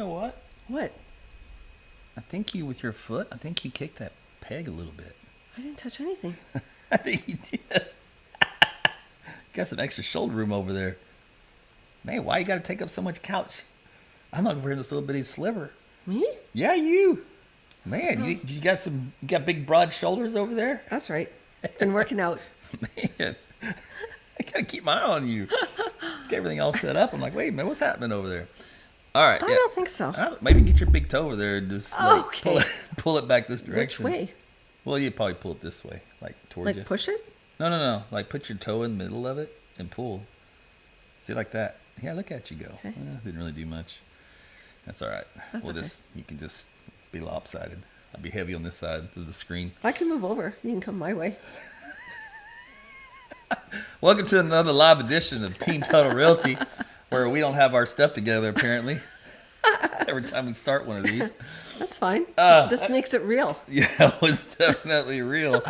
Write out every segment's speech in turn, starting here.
know what? What? I think you, with your foot, I think you kicked that peg a little bit. I didn't touch anything. I think you did. Got some extra shoulder room over there. Man, why you got to take up so much couch? I'm not over here in this little bitty sliver. Me? Yeah, you. Man, you got big broad shoulders over there? That's right. Been working out. Man, I got to keep my eye on you. Get everything all set up. I'm like, wait a minute, what's happening over there? All right. I don't think so. Maybe get your big toe over there and just Okay. pull it back this direction. Which way? Well, you'd probably pull it this way, like towards you. Like push it? No. Like put your toe in the middle of it and pull. See, like that. Yeah, look at you go. Okay. Didn't really do much. That's all right. That's okay. You can just be lopsided. I'll be heavy on this side of the screen. I can move over. You can come my way. Welcome to another live edition of Team Tuttle Realty, where we don't have our stuff together apparently. Every time we start one of these. That's fine. This makes it real. Yeah, it was definitely real.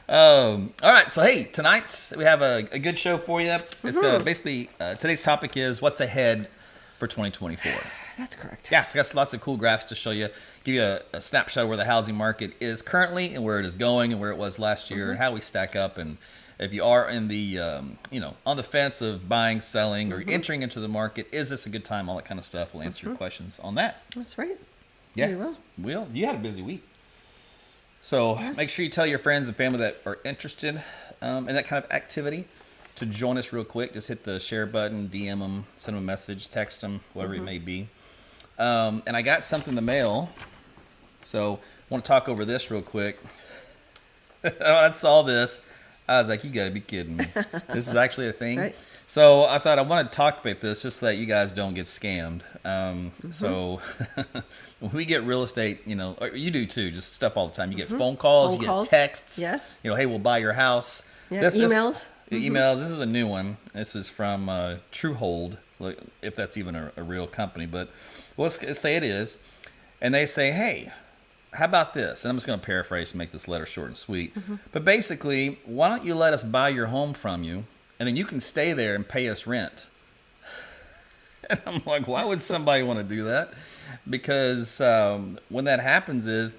All right, so hey, tonight we have a good show for you. It's basically today's topic is what's ahead for 2024. That's correct. Yeah, so I got lots of cool graphs to show you, give you a snapshot of where the housing market is currently and where it is going and where it was last year and how we stack up. And if you are in the, on the fence of buying, selling, or entering into the market, is this a good time? All that kind of stuff. We'll answer your questions on that. That's right. Yeah, We will. You had a busy week. So Yes. make sure you tell your friends and family that are interested in that kind of activity to join us real quick. Just hit the share button, DM them, send them a message, text them, whatever it may be. And I got something in the mail, so I want to talk over this real quick. When I saw this, I was like, you got to be kidding me. This is actually a thing. Right. So I thought I want to talk about this just so that you guys don't get scammed. So when we get real estate, or you do too, just stuff all the time. You get phone calls, you get texts. Yes. Hey, we'll buy your house. Yeah, emails. Emails. This is a new one. This is from Truehold, if that's even a real company. But let's say it is. And they say, hey, how about this? And I'm just going to paraphrase and make this letter short and sweet. But basically, why don't you let us buy your home from you, and then you can stay there and pay us rent? And I'm like, why would somebody want to do that? Because when that happens is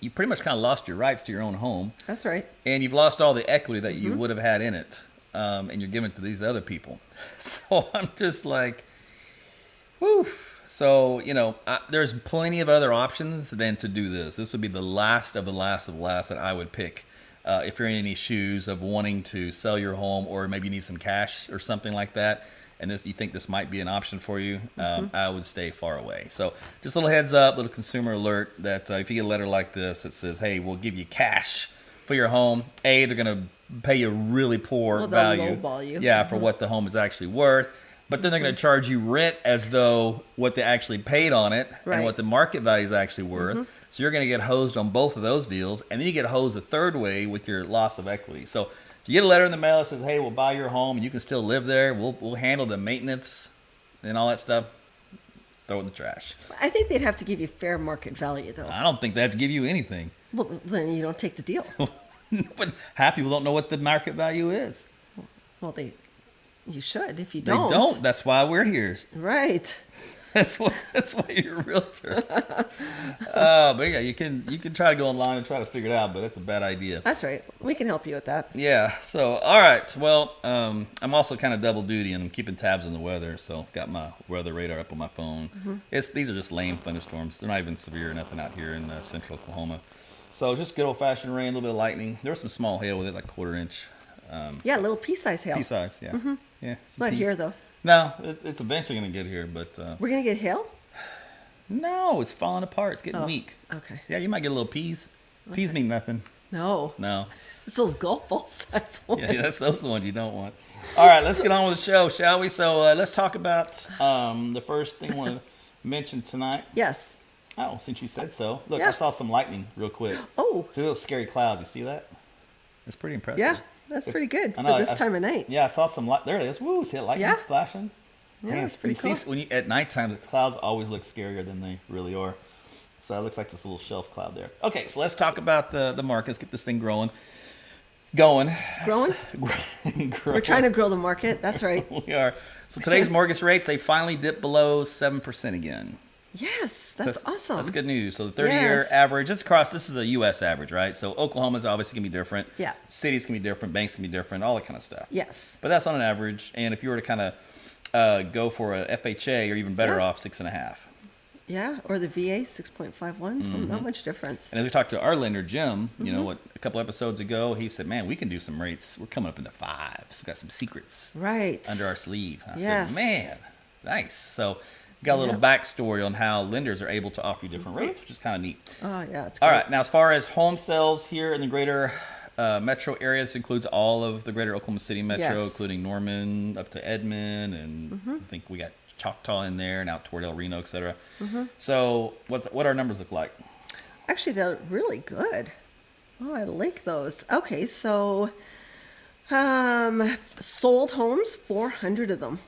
you pretty much kind of lost your rights to your own home. That's right. And you've lost all the equity that you would have had in it. And you're giving it to these other people. So I'm just like, whew. So, there's plenty of other options than to do this. This would be the last of the last of the last that I would pick if you're in any shoes of wanting to sell your home, or maybe you need some cash or something like that, and you think this might be an option for you, I would stay far away. So just a little heads up, little consumer alert that if you get a letter like this that says, hey, we'll give you cash for your home, they're going to pay you really poor value. Lowball you. Yeah, for what the home is actually worth. But then they're going to charge you rent as though what they actually paid on it and what the market value is actually worth. So you're going to get hosed on both of those deals. And then you get hosed a third way with your loss of equity. So if you get a letter in the mail that says, hey, we'll buy your home and you can still live there, we'll handle the maintenance and all that stuff, throw it in the trash. I think they'd have to give you fair market value, though. I don't think they have to give you anything. Well, then you don't take the deal. But half people don't know what the market value is. Well, you should. If you They don't. don't. That's why we're here. Right. That's why you're a realtor. But yeah, you can try to go online and try to figure it out, but that's a bad idea. That's right. We can help you with that. Yeah. So all right. Well, I'm also kind of double duty and I'm keeping tabs on the weather. So got my weather radar up on my phone. These are just lame thunderstorms. They're not even severe or nothing out here in central Oklahoma. So just good old fashioned rain, a little bit of lightning. There was some small hail with it, like 1/4 inch. Yeah, little pea-size hail. Pea-size, yeah. Yeah. Not here, though. No, it's eventually going to get here, but... We're going to get hail? No, it's falling apart. It's getting weak. Okay. Yeah, you might get a little peas. Peas mean nothing. No. It's those golf ball size ones. Yeah, those are the ones you don't want. All right, let's get on with the show, shall we? So let's talk about the first thing I want to mention tonight. Yes. Oh, since you said so. Look, Yeah. I saw some lightning real quick. Oh. See those scary clouds. You see that? It's pretty impressive. Yeah, that's pretty good I for know, this time of night. Yeah, I saw some light. There it is. Woo, see that lightning flashing? Yeah, Man, it's pretty when you cool. see, at nighttime, the clouds always look scarier than they really are. So it looks like this little shelf cloud there. Okay, so let's talk about the market. Let's get this thing growing. Going. Growing? We're trying to grow the market. That's right. We are. So today's mortgage rates, they finally dipped below 7% again. Yes, that's awesome. That's good news. So the 30-year average, this is a U.S. average, right? So Oklahoma's obviously going to be different. Yeah. Cities can be different. Banks can be different. All that kind of stuff. Yes. But that's on an average. And if you were to kind of go for a FHA, you're even better off 6.5. Yeah, or the VA 6.51, so not much difference. And as we talked to our lender, Jim, you know, a couple episodes ago, he said, man, we can do some rates. We're coming up in the 5s. We've got some secrets under our sleeve. I said, man, nice. So we got a little backstory on how lenders are able to offer you different rates, which is kind of neat. Oh, yeah, it's great. All right, now as far as home sales here in the greater metro area, this includes all of the greater Oklahoma City metro, including Norman up to Edmond, and I think we got Choctaw in there and out toward El Reno, etc. So what our numbers look like? Actually, they're really good. Oh, I like those. Okay, so sold homes, 400 of them.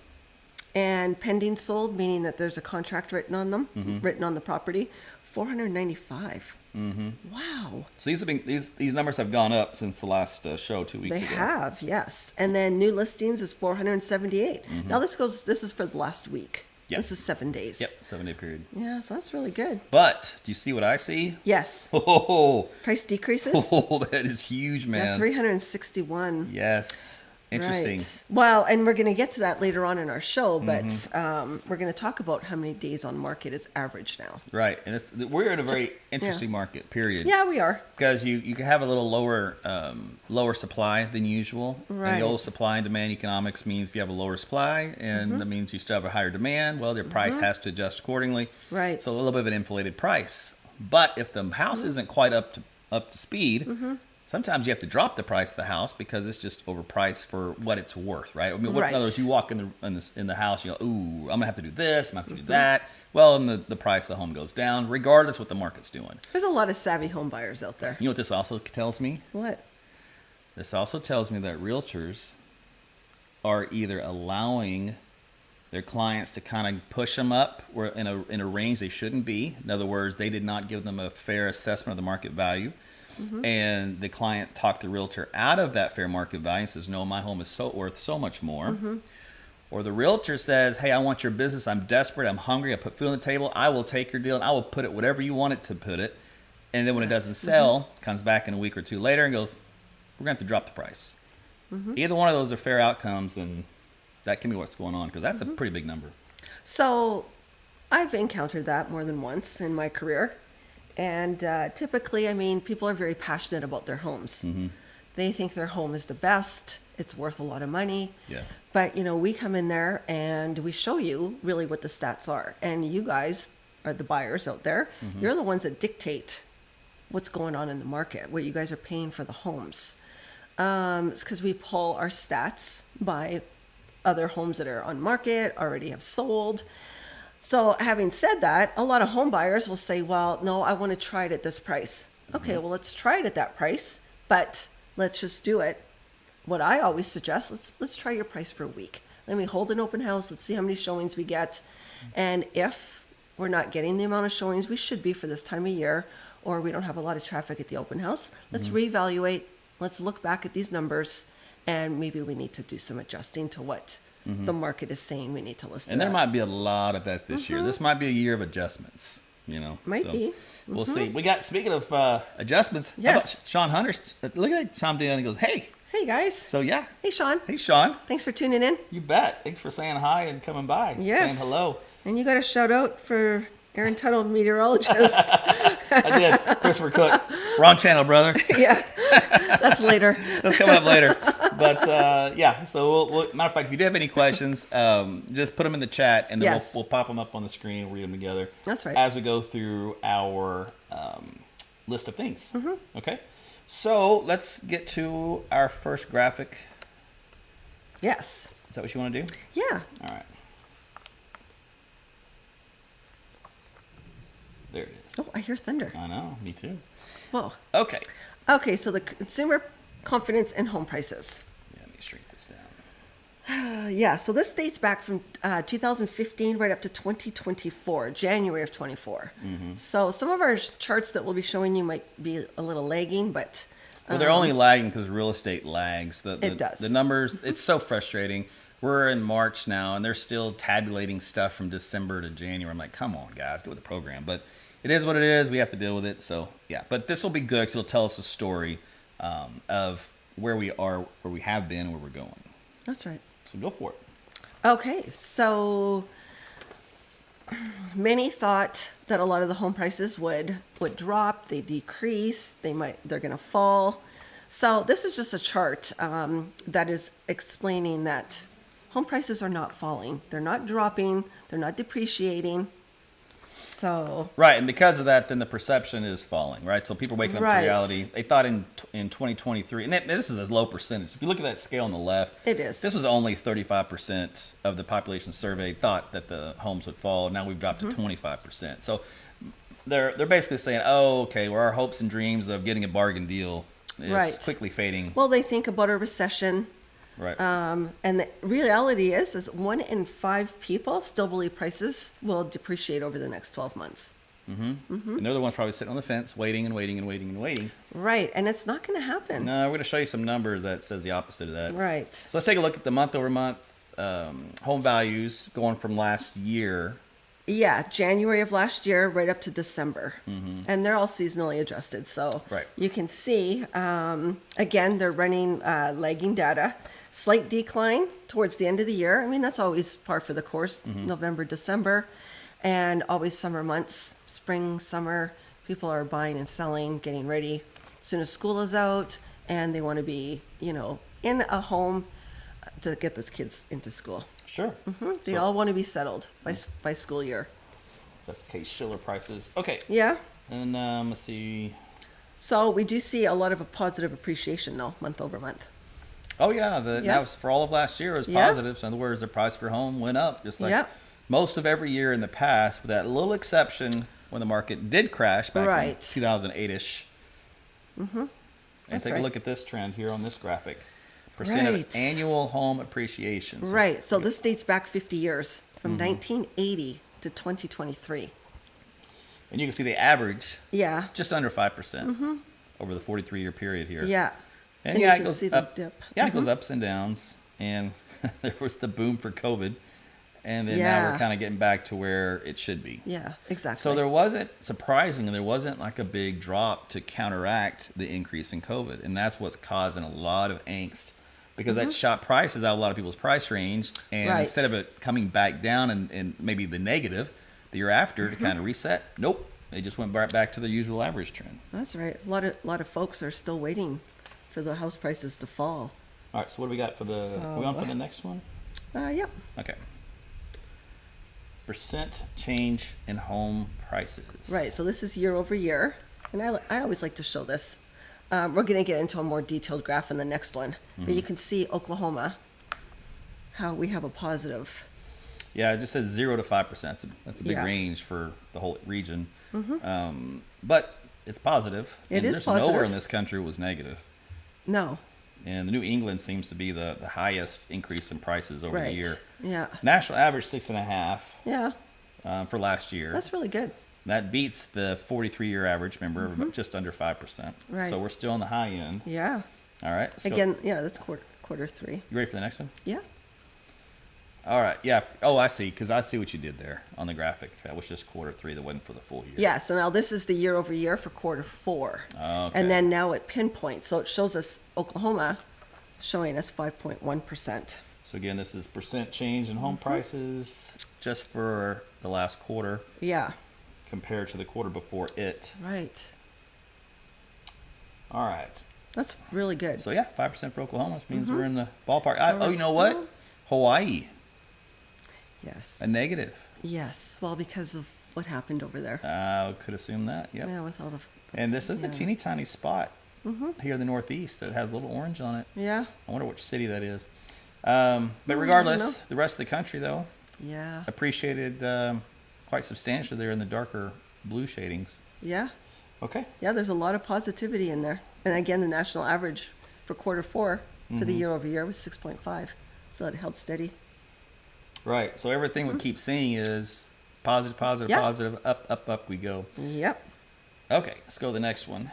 And pending sold, meaning that there's a contract written on them, written on the property, 495. Wow. So these numbers have gone up since the last show 2 weeks ago. They have, yes. And then new listings is 478. Now this is for the last week. Yep. This is 7 days. Yep, 7-day period. Yeah, so that's really good. But do you see what I see? Yes. Oh, price decreases. Oh, that is huge, man. Yeah, 361. Yes. Interesting. Right. Well, and we're going to get to that later on in our show, but we're going to talk about how many days on market is average now. Right, and we're in a very interesting market. Period. Yeah, we are. Because you can have a little lower supply than usual. Right. And the old supply and demand economics means if you have a lower supply, and that means you still have a higher demand. Well, their price has to adjust accordingly. Right. So a little bit of an inflated price. But if the house isn't quite up to speed. Sometimes you have to drop the price of the house because it's just overpriced for what it's worth, right? I mean, in other words, you walk in the house, you go, ooh, I'm gonna have to do this, I'm gonna have to do that. Well, and the price of the home goes down, regardless what the market's doing. There's a lot of savvy home buyers out there. You know what this also tells me? What? This also tells me that realtors are either allowing their clients to kind of push them up or in a range they shouldn't be. In other words, they did not give them a fair assessment of the market value. And the client talked the realtor out of that fair market value and says, no, my home is worth so much more. Or the realtor says, hey, I want your business. I'm desperate. I'm hungry. I put food on the table. I will take your deal and I will put it whatever you want it to put it. And then when it doesn't sell, comes back in a week or two later and goes, we're going to have to drop the price. Either one of those are fair outcomes, and that can be what's going on because that's a pretty big number. So I've encountered that more than once in my career. And typically, I mean, people are very passionate about their homes. They think their home is the best. It's worth a lot of money. Yeah. But, you know, we come in there and we show you really what the stats are. And you guys are the buyers out there. You're the ones that dictate what's going on in the market, what you guys are paying for the homes. It's because we pull our stats by other homes that are on market, already have sold. So having said that, a lot of home buyers will say, well, no, I want to try it at this price. Okay, well, let's try it at that price, but let's just do it. What I always suggest, let's try your price for a week. Let me hold an open house. Let's see how many showings we get. And if we're not getting the amount of showings we should be for this time of year, or we don't have a lot of traffic at the open house, let's reevaluate. Let's look back at these numbers, and maybe we need to do some adjusting to what the market is saying we need to list. And there might be a lot of that this year. This might be a year of adjustments, you know. Might be. We'll see. We got, speaking of adjustments, yes. How about Sean Hunter? Look at Sean doing and goes, hey. Hey, guys. So, yeah. Hey, Sean. Hey, Sean. Thanks for tuning in. You bet. Thanks for saying hi and coming by. Yes. Saying hello. And you got a shout out for Aaron Tuttle, meteorologist. I did. Christopher Cook. Wrong channel, brother. Yeah. That's later. That's coming up later. But yeah, so matter of fact, if you do have any questions, just put them in the chat, and then we'll pop them up on the screen and read them together. That's right. As we go through our list of things. Okay. So let's get to our first graphic. Yes. Is that what you want to do? Yeah. All right. There it is. Oh, I hear thunder. I know. Me too. Whoa. Okay. Okay, so the consumer confidence in home prices. Yeah, let me shrink this down. Yeah, so this dates back from 2015 right up to 2024, January of 24. So some of our charts that we'll be showing you might be a little lagging, but Well, they're only lagging because real estate lags. It does. The numbers, it's so frustrating. We're in March now, and they're still tabulating stuff from December to January. I'm like, come on, guys, get with the program. But it is what it is. We have to deal with it. So, yeah. But this will be good because it'll tell us a story of where we are, where we have been, and where we're going. That's right. So go for it. Okay, so many thought that a lot of the home prices would drop, they decrease, they're going to fall. So this is just a chart that is explaining that home prices are not falling. They're not dropping. They're not depreciating. So right, and because of that, then the perception is falling, right? So people waking up to reality. They thought in 2023, and this is a low percentage. If you look at that scale on the left, it is. This was only 35% of the population surveyed thought that the homes would fall. Now we've dropped to 25%. So they're basically saying, oh, okay, well, our hopes and dreams of getting a bargain deal is quickly fading. Well, they think about a recession. Right. And the reality is 1 in 5 people still believe prices will depreciate over the next 12 months. And they're the ones probably sitting on the fence, waiting and waiting and waiting and waiting. Right, and it's not going to happen. No, we're going to show you some numbers that says the opposite of that. Right. So let's take a look at the month-over-month home values going from last year. Yeah, January of last year right up to December. And they're all seasonally adjusted. So you can see, again, they're running lagging data. Slight decline towards the end of the year. I mean, that's always par for the course, November, December, and always summer months, spring, summer. People are buying and selling, getting ready as soon as school is out, and they want to be, in a home to get those kids into school. Sure. They all want to be settled by school year. That's Case Shiller prices. Okay. Yeah. And let's see. So we do see a lot of a positive appreciation, though, month over month. Oh, yeah. That was for all of last year. It was positive. So in other words, the price for home went up, just like most of every year in the past, with that little exception when the market did crash back in 2008-ish. And take a look at this trend here on this graphic. Percent of annual home appreciation. So, so this dates back 50 years, from 1980 to 2023. And you can see the average, yeah, just under 5% over the 43-year period here. Yeah. And you it can goes see up. the dip. Yeah, it goes ups and downs. And there was the boom for COVID. And then now we're kind of getting back to where it should be. Yeah, exactly. So there wasn't, surprisingly, there wasn't like a big drop to counteract the increase in COVID. And that's what's causing a lot of angst. Because that shot prices out of a lot of people's price range. And instead of it coming back down and maybe the negative the year after to kind of reset, nope. They just went back to the usual average trend. That's right. A lot of folks are still waiting for the house prices to fall. All right, so what do we got for the, are we on for the next one? Yep. Okay. Percent change in home prices. Right, so this is year over year. And I always like to show this. We're going to get into a more detailed graph in the next one. But you can see Oklahoma, how we have a positive. Yeah, it just says 0 to 5%. That's a big range for the whole region. But it's positive. It is there's positive. Nowhere in this country was negative. No. And the New England seems to be the highest increase in prices over the year. Yeah. National average 6.5. Yeah. For last year. That's really good. That beats the 43-year average, remember, just under 5%. Right. So we're still on the high end. Yeah. All right. Again, that's quarter 3. You ready for the next one? Yeah. All right. Yeah. Oh, I see. Because I see what you did there on the graphic. That was just quarter 3. That wasn't for the full year. Yeah. So now this is the year over year for quarter 4. Okay. And then now it pinpoints. So it shows us Oklahoma showing us 5.1%. So again, this is percent change in home prices just for the last quarter. Yeah. Compared to the quarter before it. Right. All right. That's really good. So yeah, 5% for Oklahoma. This means we're in the ballpark. You know what? Hawaii. Yes. A negative. Yes. Well, because of what happened over there. I could assume that. Yep. Yeah, with all the and this is a teeny tiny spot here in the Northeast that has a little orange on it. Yeah. I wonder which city that is. But regardless, the rest of the country, though, appreciated quite substantially there in the darker blue shadings. Yeah. Okay. Yeah, there's a lot of positivity in there. And again, the national average for quarter 4 for the year over year was 6.5. So it held steady. Right. So everything we keep seeing is positive, positive, positive, up, up, up we go. Yep. Okay, let's go to the next one.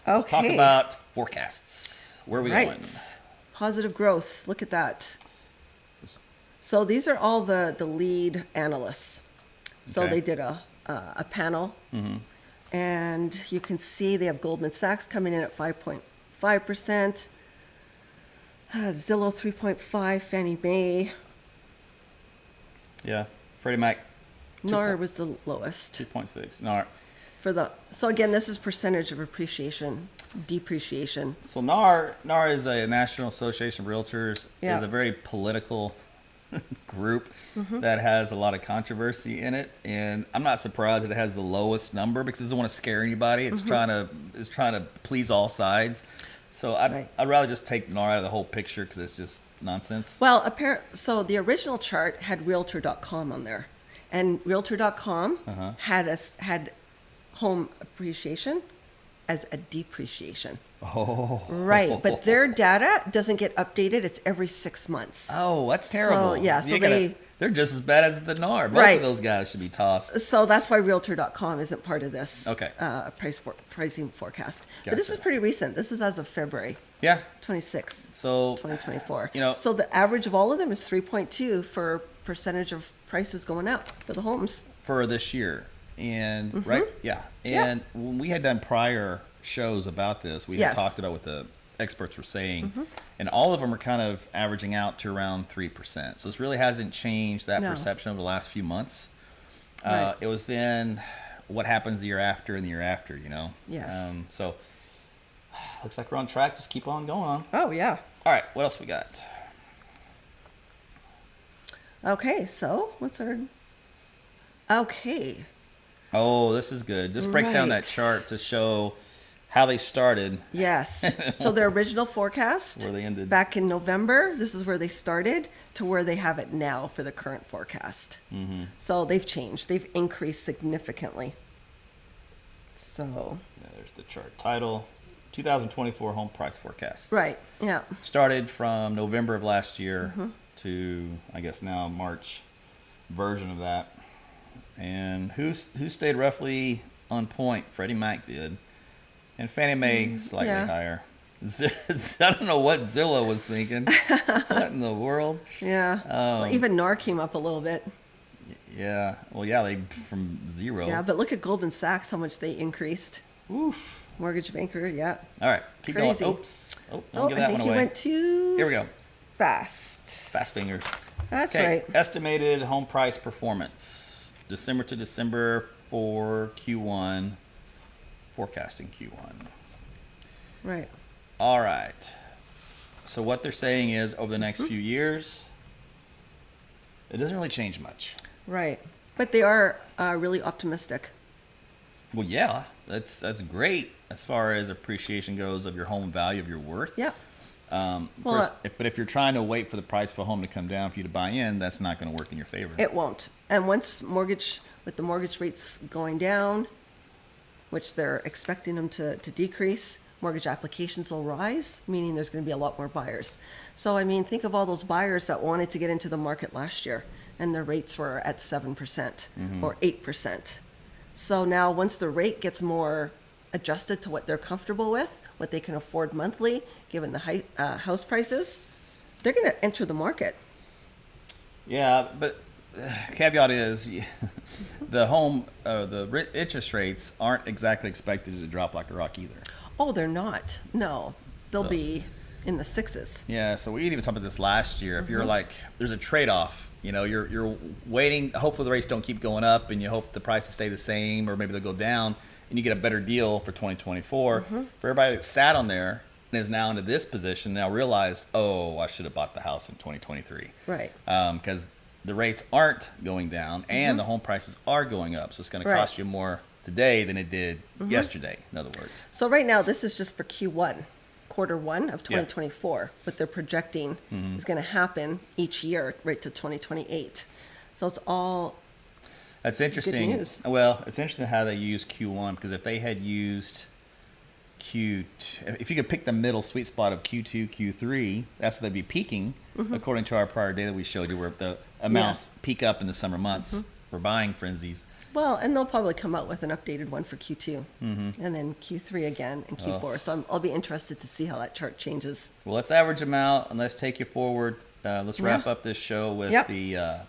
Let's talk Okay. about forecasts. Where are we going? Right. Positive growth. Look at that. So these are all the lead analysts. So Okay. they did a panel, and you can see they have Goldman Sachs coming in at 5.5%, Zillow 3.5, Fannie Mae, Yeah. Freddie Mac, NAR was the lowest 2.6. NAR. for the. So again, this is percentage of appreciation, depreciation. So NAR is a National Association of Realtors. Yeah. Is a very political group that has a lot of controversy in it, and I'm not surprised that it has the lowest number because it doesn't want to scare anybody. It's trying to please all sides. So Right. I'd rather just take NAR out of the whole picture because it's just nonsense. Well, so the original chart had Realtor.com on there, and Realtor.com had home appreciation as a depreciation. Oh, Right, but their data doesn't get updated. It's every 6 months. Oh, that's terrible. yeah, so they're just as bad as the NAR. Both Right. of those guys should be tossed. So that's why Realtor.com isn't part of this Okay. pricing forecast. But this is Gotcha. pretty recent. This is as of February Yeah. 26, So 2024. You know- so the average of all of them is 3.2 for percentage of prices going up for the homes. for this year, and right, yeah, and when we had done prior shows about this, we had Yes. talked about what the experts were saying, and all of them are kind of averaging out to around 3%. So this really hasn't changed that No. perception over the last few months. Right. It was then what happens the year after and the year after, Yes. So looks like we're on track. Just keep on going on. Oh, yeah. All right, what else we got? Okay, so what's our. Okay. Oh, this is good. This breaks down that Right. chart to show how they started. Yes. So their original forecast Where they ended. back in November, this is where they started to where they have it now for the current forecast. So they've changed. They've increased significantly. So, There's the chart title. 2024 home price forecast. right. Yeah. Started from November of last year to, I guess now, March version of that. And who stayed roughly on point? Freddie Mac did. And Fannie Mae slightly yeah. higher. I don't know what Zillow was thinking. What in the world? Yeah. Well, even NAR came up a little bit. Yeah. Well, yeah, they from zero. Yeah, but look at Goldman Sachs, how much they increased. Oof. Mortgage banker, yeah. All right. Keep Crazy. going. Oops. Oh, don't Oh, give I that think one you away. went too Here we go. fast. Fast fingers. That's Okay, right. Estimated home price performance, December to December for Q1, forecasting Q1. Right. All right. So what they're saying is over the next few years, it doesn't really change much. Right. But they are really optimistic. Well, yeah, that's great as far as appreciation goes of your home value of your worth. Yeah. Of Well, course, but if you're trying to wait for the price for a home to come down for you to buy in, that's not going to work in your favor. It won't. And once with the mortgage rates going down, which they're expecting them to decrease, mortgage applications will rise, meaning there's going to be a lot more buyers. So, I mean, think of all those buyers that wanted to get into the market last year and their rates were at 7% or 8%. So now once the rate gets more adjusted to what they're comfortable with, what they can afford monthly, given the high house prices, they're going to enter the market. Yeah, but caveat is the interest rates aren't exactly expected to drop like a rock either. Oh, they're not. No, they'll So- be in the sixes. Yeah, so we even talked about this last year. If you're like, there's a trade-off. You're waiting. Hopefully the rates don't keep going up, and you hope the prices stay the same, or maybe they'll go down, and you get a better deal for 2024. For everybody that sat on there and is now into this position, now realized, oh, I should have bought the house in 2023. Right. Because the rates aren't going down, and the home prices are going up. So it's going to Right. cost you more today than it did yesterday, in other words. So right now, this is just for Q1, quarter one of 2024. What they're projecting is going to happen each year right to 2028. So it's all That's interesting. news. Well, it's interesting how they use Q1, because if they had used Q2, if you could pick the middle sweet spot of Q2, Q3, that's what they'd be peaking, according to our prior data we showed you, where the amounts peak up in the summer months for buying frenzies. Well, and they'll probably come out with an updated one for Q2, and then Q3 again, and Q4. So I'll be interested to see how that chart changes. Well, let's average them out, and let's take you forward. Let's wrap up this show with the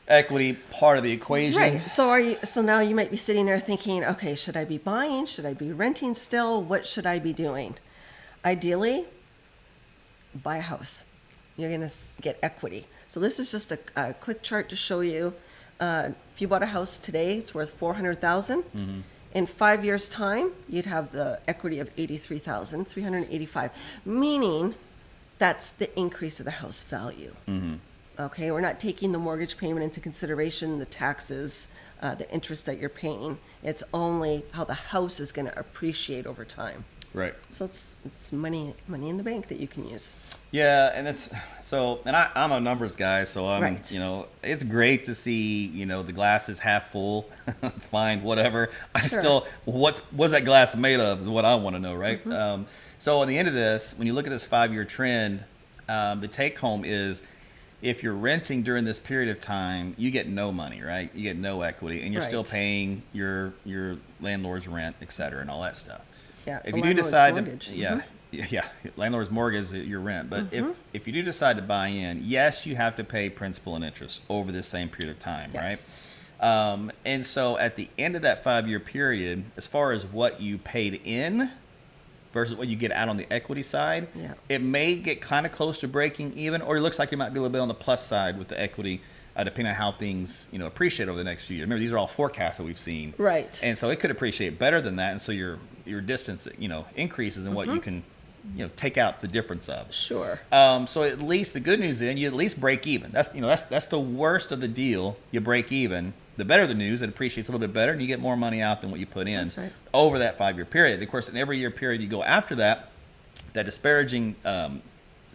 equity part of the equation. Right. So now you might be sitting there thinking, okay, should I be buying? Should I be renting still? What should I be doing? Ideally, buy a house. You're going to get equity. So this is just a quick chart to show you. If you bought a house today, it's worth $400,000. In 5 years' time, you'd have the equity of $83,385, meaning that's the increase of the house value. Okay, we're not taking the mortgage payment into consideration, the taxes, the interest that you're paying. It's only how the house is going to appreciate over time. Right. So it's money in the bank that you can use. Yeah, and I'm a numbers guy, so Right. it's great to see, the glass is half full. Fine, whatever. Sure. What's that glass made of is what I want to know, right? So at the end of this, when you look at this 5-year trend, the take home is if you're renting during this period of time, you get no money, right? You get no equity, and you're still Right. paying your landlord's rent, et cetera, and all that stuff. Yeah. If a you do landlord's decide mortgage. to, yeah, landlord's mortgage is your rent. But if you do decide to buy in, yes, you have to pay principal and interest over this same period of time, Yes. right? And so at the end of that 5-year period, as far as what you paid in versus what you get out on the equity side, Yeah. it may get kind of close to breaking even, or it looks like it might be a little bit on the plus side with the equity, depending on how things appreciate over the next few years. Remember, these are all forecasts that we've seen, Right. and so it could appreciate better than that, and so your distance increases in what you can take out the difference of. Sure. So at least the good news is you at least break even. That's the worst of the deal. You break even. The better the news, it appreciates a little bit better, and you get more money out than what you put in That's right. over that 5-year period. Of course, in every year period you go after that, that disparaging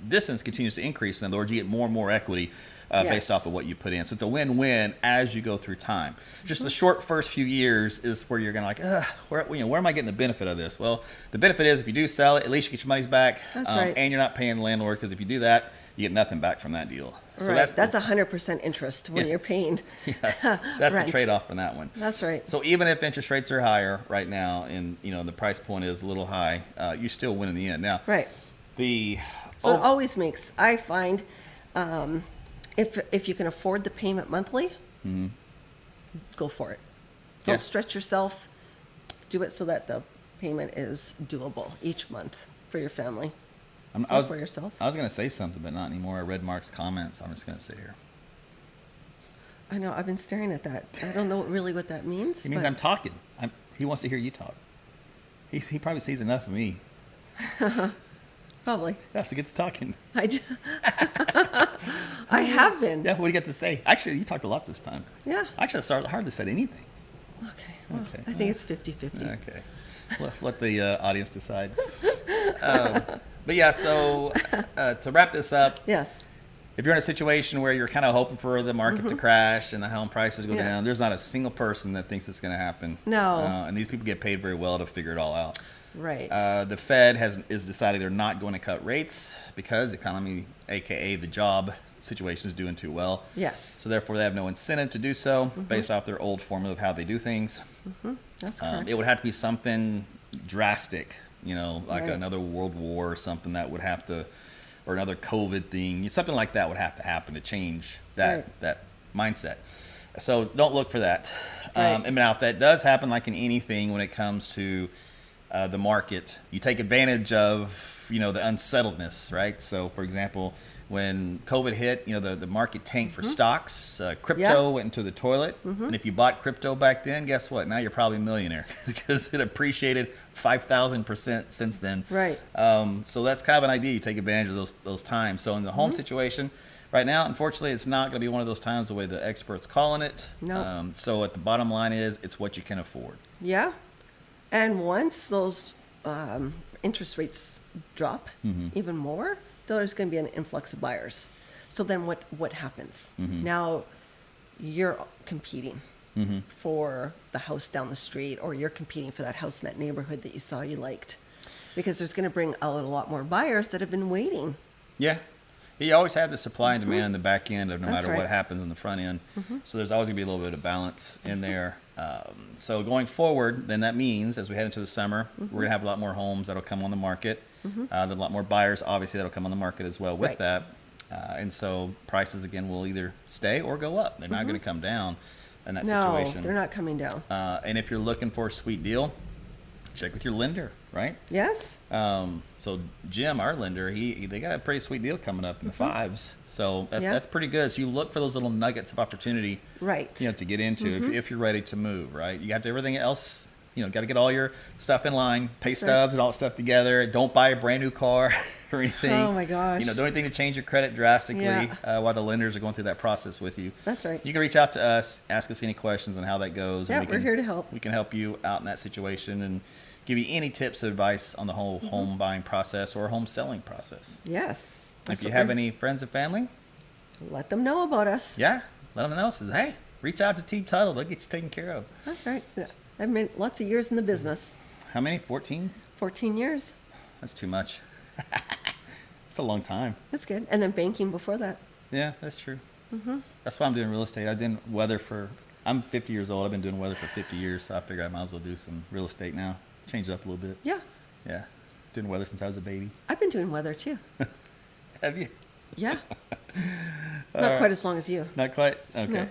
distance continues to increase. In other words, you get more and more equity based off of what you put in. So it's a win-win as you go through time. Just the short first few years is where you're going to where am I getting the benefit of this? Well, the benefit is if you do sell it, at least you get your money's back. That's right. And you're not paying the landlord, because if you do that, you get nothing back from that deal. So Right. That's 100% interest when you're paying. that's rent. the trade-off from that one. That's right. So even if interest rates are higher right now, and the price point is a little high, you still win in the end. Now, Right. So it always makes, I find, if you can afford the payment monthly, go for it. Don't Yeah. stretch yourself. Do it so that the payment is doable each month for your family. For yourself. I was going to say something, but not anymore. I read Mark's comments. I'm just going to sit here. I know. I've been staring at that. I don't know really what that means. It means but I'm talking. He wants to hear you talk. He probably sees enough of me. Probably. Yeah, so get to talking. I have been. Yeah, what do you got to say? Actually, you talked a lot this time. Yeah. Actually, I hardly said anything. Okay. Well, Okay. I think it's 50-50. Okay. Let the audience decide. But yeah, so to wrap this up, Yes. if you're in a situation where you're kind of hoping for the market to crash and the home prices go Yeah. down, there's not a single person that thinks it's going to happen. No. And these people get paid very well to figure it all out. Right. The Fed is deciding they're not going to cut rates because the economy, aka the job situation, is doing too well. Yes. So therefore, they have no incentive to do so based off their old formula of how they do things. That's correct. It would have to be something drastic, like Right. another world war or something that would have to, or another COVID thing, something like that would have to happen to change that mindset. So don't look for that. Right. And now if that does happen, like in anything when it comes to the market, you take advantage of, the unsettledness, right? So for example, when COVID hit, the market tanked for stocks. Crypto went into the toilet. And if you bought crypto back then, guess what? Now you're probably a millionaire because it appreciated 5,000% since then. Right. So that's kind of an idea. You take advantage of those times. So in the home situation, right now, unfortunately, it's not going to be one of those times the way the experts calling it. No. So at the bottom line is, it's what you can afford. Yeah. And once those interest rates drop even more, there's going to be an influx of buyers. So then what happens? Now you're competing for the house down the street, or you're competing for that house in that neighborhood that you saw you liked, because there's going to bring out a lot more buyers that have been waiting. Yeah. You always have the supply and demand in the back end of no That's matter right. what happens in the front end. So there's always going to be a little bit of balance in there. So going forward, then that means as we head into the summer, we're going to have a lot more homes that'll come on the market. A lot more buyers, obviously, that'll come on the market as well with Right. that. And so prices, again, will either stay or go up. They're not going to come down in that No, situation. they're not coming down. And if you're looking for a sweet deal, check with your lender, right? Yes. So Jim, our lender, they got a pretty sweet deal coming up in the fives. So Yeah. that's pretty good. So you look for those little nuggets of opportunity, Right. to get into if you're ready to move, right? You got everything else, got to get all your stuff in line, pay That's right. stubs and all that stuff together. Don't buy a brand new car or anything. Oh my gosh. Do anything to change your credit drastically Yeah. while the lenders are going through that process with you. That's right. You can reach out to us, ask us any questions on how that goes. Yeah, and we're here to help. We can help you out in that situation and give you any tips or advice on the whole home buying process or home selling process. Yes. If you have any friends and family, Let them know about us. let them know. Says, hey, reach out to Team Tuttle. They'll get you taken care of. That's right. Yeah. I've made lots of years in the business. How many? 14? 14 years. That's too much. It's a long time. That's good. And then banking before that. Yeah, that's true. That's why I'm doing real estate. I did weather I'm 50 years old. I've been doing weather for 50 years, so I figured I might as well do some real estate now. Change it up a little bit. Yeah. Yeah. Doing weather since I was a baby. I've been doing weather too. Have you? Yeah. Not quite as long as you. Not quite? Okay. No.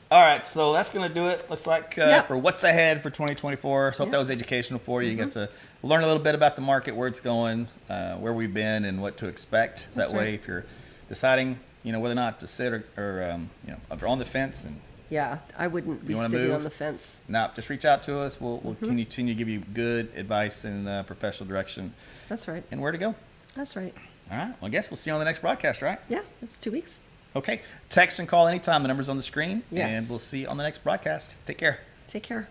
All right, so that's going to do it. Looks like Yeah. for what's ahead for 2024. So hope that was educational for you. You get to learn a little bit about the market, where it's going, where we've been, and what to expect. So That's that way, right. if you're deciding, whether or not to sit or if you're on the fence and Yeah. I wouldn't be wanna sitting move? on the fence. just reach out to us. We'll continue to give you good advice and professional direction That's right. and where to go. That's right. All right. Well, I guess we'll see you on the next broadcast, right? Yeah. It's 2 weeks. Okay. Text and call anytime. The number's on the screen. Yes. And we'll see you on the next broadcast. Take care. Take care.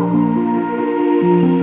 Thank you.